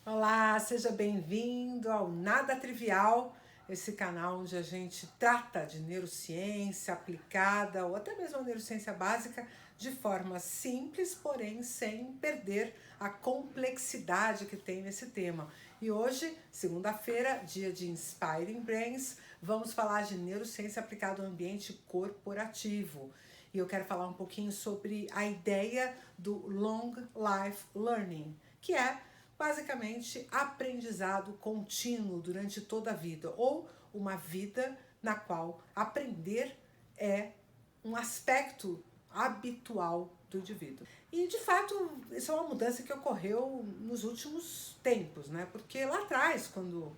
Olá, seja bem-vindo ao Nada Trivial, esse canal onde a gente trata de neurociência aplicada ou até mesmo a neurociência básica de forma simples, porém sem perder a complexidade que tem nesse tema. E hoje, segunda-feira, dia de Inspiring Brains, vamos falar de neurociência aplicada ao ambiente corporativo. E eu quero falar um pouquinho sobre a ideia do Long Life Learning, que é basicamente aprendizado contínuo durante toda a vida, ou uma vida na qual aprender é um aspecto habitual do indivíduo. E de fato, isso é uma mudança que ocorreu nos últimos tempos, né? Porque lá atrás, quando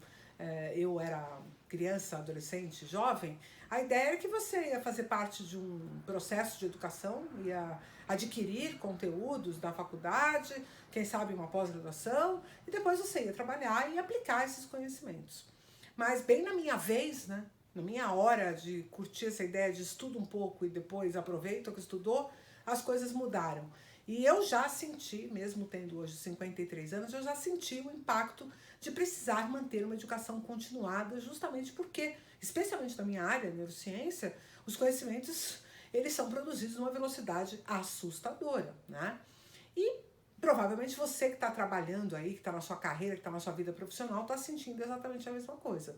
eu era criança, adolescente, jovem, a ideia era que você ia fazer parte de um processo de educação, ia adquirir conteúdos da faculdade, quem sabe uma pós-graduação, e depois você ia trabalhar e aplicar esses conhecimentos. Mas bem na minha vez, né, na minha hora de curtir essa ideia de estudo um pouco e depois aproveita o que estudou, as coisas mudaram. E eu já senti, mesmo tendo hoje 53 anos, eu já senti o impacto de precisar manter uma educação continuada, justamente porque, especialmente na minha área, neurociência, os conhecimentos eles são produzidos numa velocidade assustadora, né? E provavelmente você que está trabalhando aí, que está na sua carreira, que está na sua vida profissional, está sentindo exatamente a mesma coisa.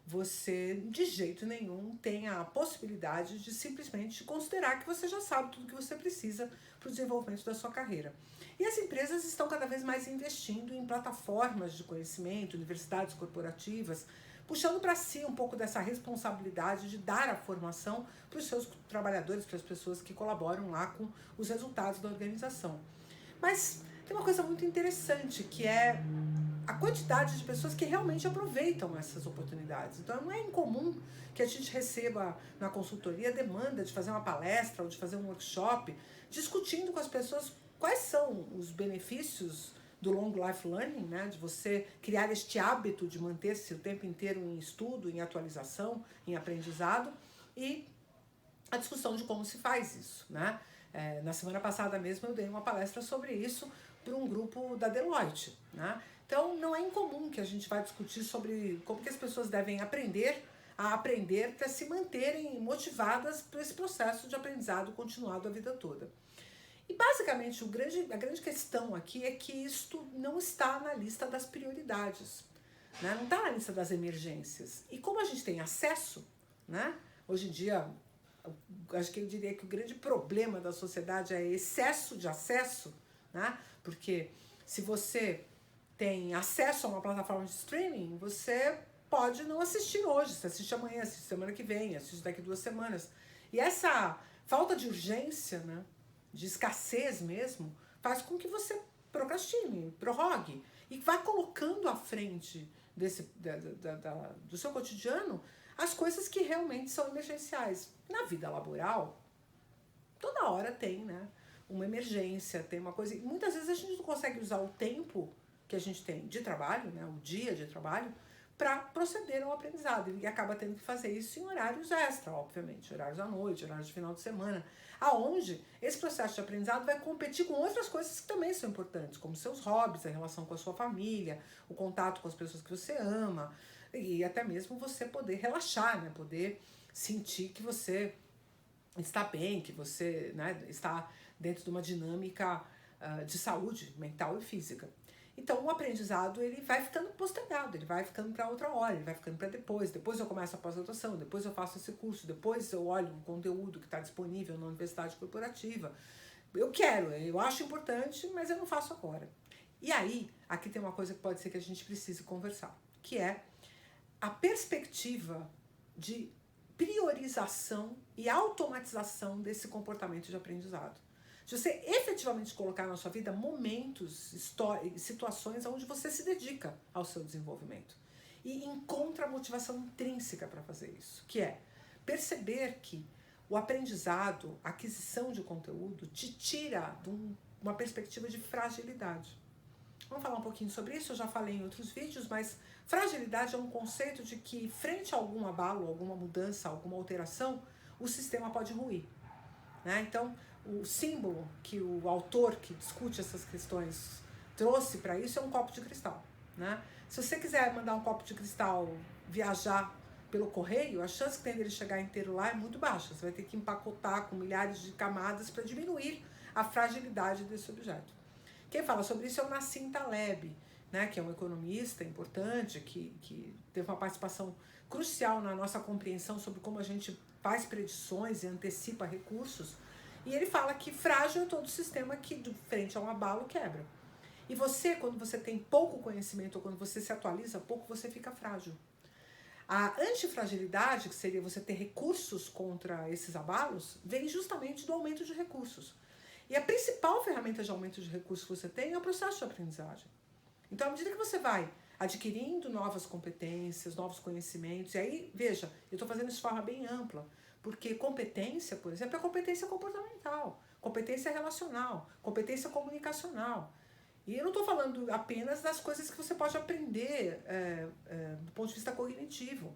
Você, de jeito nenhum, tem a possibilidade de simplesmente considerar que você já sabe tudo que você precisa para o desenvolvimento da sua carreira. E as empresas estão cada vez mais investindo em plataformas de conhecimento, universidades corporativas, puxando para si um pouco dessa responsabilidade de dar a formação para os seus trabalhadores, para as pessoas que colaboram lá com os resultados da organização. Mas tem uma coisa muito interessante, que é a quantidade de pessoas que realmente aproveitam essas oportunidades. Então não é incomum que a gente receba na consultoria demanda de fazer uma palestra ou de fazer um workshop discutindo com as pessoas quais são os benefícios do Long Life Learning, né? De você criar este hábito de manter-se o tempo inteiro em estudo, em atualização, em aprendizado, e a discussão de como se faz isso, né? Na semana passada mesmo eu dei uma palestra sobre isso para um grupo da Deloitte, né? Então não é incomum que a gente vai discutir sobre como que as pessoas devem aprender a aprender para se manterem motivadas por esse processo de aprendizado continuado a vida toda. E basicamente a grande questão aqui é que isto não está na lista das prioridades, né? Não está na lista das emergências. E como a gente tem acesso, né? Hoje em dia, acho que eu diria que o grande problema da sociedade é excesso de acesso, né? Porque se você tem acesso a uma plataforma de streaming, você pode não assistir hoje, você assiste amanhã, assiste semana que vem, assiste daqui 2 semanas. E essa falta de urgência, né, de escassez mesmo, faz com que você procrastine, prorrogue e vá colocando à frente do seu cotidiano as coisas que realmente são emergenciais. Na vida laboral, toda hora tem, né, uma emergência, tem uma coisa. E muitas vezes a gente não consegue usar o tempo que a gente tem de trabalho, né, o dia de trabalho, para proceder ao aprendizado. Ele acaba tendo que fazer isso em horários extra, obviamente, horários à noite, horários de final de semana, aonde esse processo de aprendizado vai competir com outras coisas que também são importantes, como seus hobbies, a relação com a sua família, o contato com as pessoas que você ama, e até mesmo você poder relaxar, né, poder sentir que você está bem, que você, né, está dentro de uma dinâmica de saúde mental e física. Então o aprendizado ele vai ficando postergado, ele vai ficando para outra hora, ele vai ficando para depois eu começo a pós-graduação, depois eu faço esse curso, depois eu olho o conteúdo que está disponível na universidade corporativa. Eu acho importante, mas eu não faço agora. E aí, aqui tem uma coisa que pode ser que a gente precise conversar, que é a perspectiva de priorização e automatização desse comportamento de aprendizado. De você efetivamente colocar na sua vida momentos, situações onde você se dedica ao seu desenvolvimento e encontra a motivação intrínseca para fazer isso, que é perceber que o aprendizado, a aquisição de conteúdo te tira de uma perspectiva de fragilidade. Vamos falar um pouquinho sobre isso, eu já falei em outros vídeos, mas fragilidade é um conceito de que frente a algum abalo, alguma mudança, alguma alteração, o sistema pode ruir, né? Então, o símbolo que o autor que discute essas questões trouxe para isso é um copo de cristal. né? Se você quiser mandar um copo de cristal viajar pelo correio, a chance que tem dele chegar inteiro lá é muito baixa. Você vai ter que empacotar com milhares de camadas para diminuir a fragilidade desse objeto. Quem fala sobre isso é o Nassim Taleb, né, que é um economista importante, que teve uma participação crucial na nossa compreensão sobre como a gente faz predições e antecipa recursos. E ele fala que frágil é todo sistema que, de frente a um abalo, quebra. E você, quando você tem pouco conhecimento, ou quando você se atualiza pouco, você fica frágil. A antifragilidade, que seria você ter recursos contra esses abalos, vem justamente do aumento de recursos. E a principal ferramenta de aumento de recursos que você tem é o processo de aprendizagem. Então, à medida que você vai adquirindo novas competências, novos conhecimentos, e aí, veja, eu estou fazendo isso de forma bem ampla, porque competência, por exemplo, é competência comportamental, competência relacional, competência comunicacional. E eu não estou falando apenas das coisas que você pode aprender do ponto de vista cognitivo.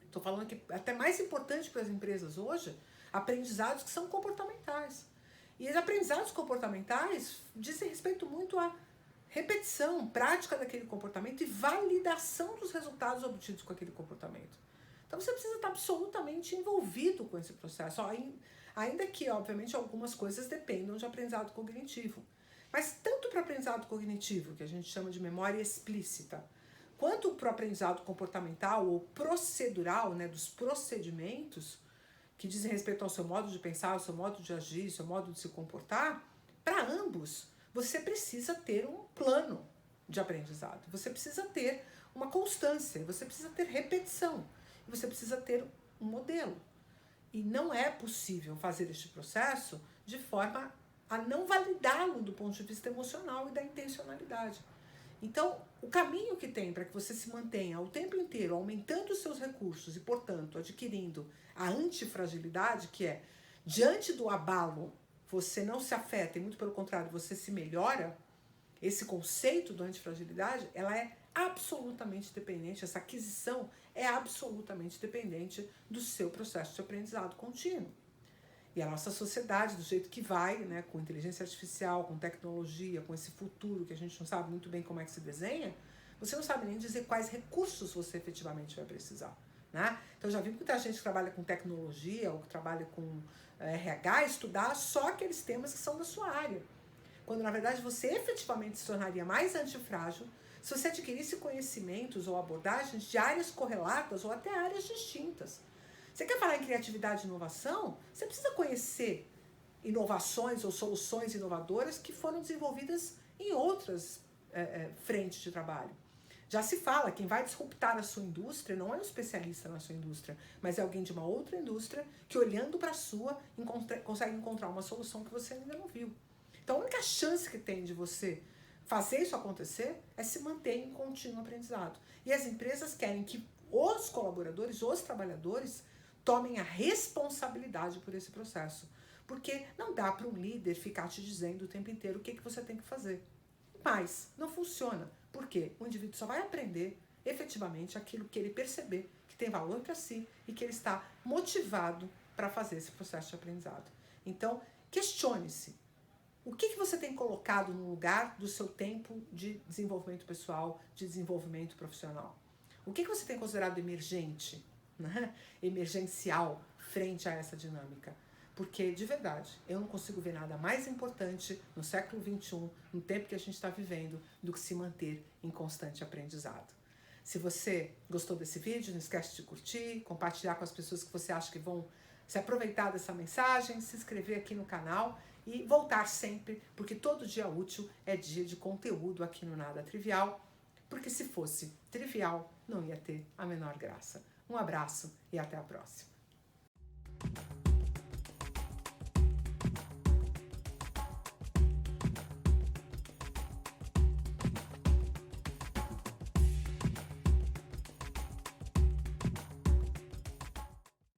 Estou falando que até mais importante para as empresas hoje, aprendizados que são comportamentais. E os aprendizados comportamentais dizem respeito muito à repetição, prática daquele comportamento e validação dos resultados obtidos com aquele comportamento. Então você precisa estar absolutamente envolvido com esse processo, ainda que, obviamente, algumas coisas dependam de aprendizado cognitivo. Mas tanto para o aprendizado cognitivo, que a gente chama de memória explícita, quanto para o aprendizado comportamental ou procedural, né, dos procedimentos, que dizem respeito ao seu modo de pensar, ao seu modo de agir, ao seu modo de se comportar, para ambos, você precisa ter um plano de aprendizado. Você precisa ter uma constância, você precisa ter repetição, você precisa ter um modelo. E não é possível fazer este processo de forma a não validá-lo do ponto de vista emocional e da intencionalidade. Então, o caminho que tem para que você se mantenha o tempo inteiro aumentando os seus recursos e, portanto, adquirindo a antifragilidade, que é, diante do abalo, você não se afeta e, muito pelo contrário, você se melhora, esse conceito da antifragilidade, ela é absolutamente dependente, essa aquisição é absolutamente dependente do seu processo de aprendizado contínuo. E a nossa sociedade, do jeito que vai, né, com inteligência artificial, com tecnologia, com esse futuro que a gente não sabe muito bem como é que se desenha, você não sabe nem dizer quais recursos você efetivamente vai precisar. Né? Então já vi muita gente que trabalha com tecnologia ou que trabalha com RH estudar só aqueles temas que são da sua área. Quando na verdade você efetivamente se tornaria mais antifrágil se você adquirisse conhecimentos ou abordagens de áreas correlatas ou até áreas distintas. Você quer falar em criatividade e inovação? Você precisa conhecer inovações ou soluções inovadoras que foram desenvolvidas em outras frentes de trabalho. Já se fala, quem vai disruptar a sua indústria não é um especialista na sua indústria, mas é alguém de uma outra indústria que, olhando para a sua, consegue encontrar uma solução que você ainda não viu. Então, a única chance que tem de você fazer isso acontecer é se manter em contínuo aprendizado. E as empresas querem que os colaboradores, os trabalhadores, tomem a responsabilidade por esse processo. Porque não dá para um líder ficar te dizendo o tempo inteiro o que você tem que fazer. Mas não funciona. Por quê? O indivíduo só vai aprender efetivamente aquilo que ele perceber que tem valor para si e que ele está motivado para fazer esse processo de aprendizado. Então, questione-se. O que você tem colocado no lugar do seu tempo de desenvolvimento pessoal, de desenvolvimento profissional? O que você tem considerado emergente, né? Emergencial, frente a essa dinâmica? Porque, de verdade, eu não consigo ver nada mais importante no século XXI, no tempo que a gente está vivendo, do que se manter em constante aprendizado. Se você gostou desse vídeo, não esquece de curtir, compartilhar com as pessoas que você acha que vão se aproveitar dessa mensagem, se inscrever aqui no canal e voltar sempre, porque todo dia útil é dia de conteúdo aqui no Nada Trivial, porque se fosse trivial, não ia ter a menor graça. Um abraço e até a próxima.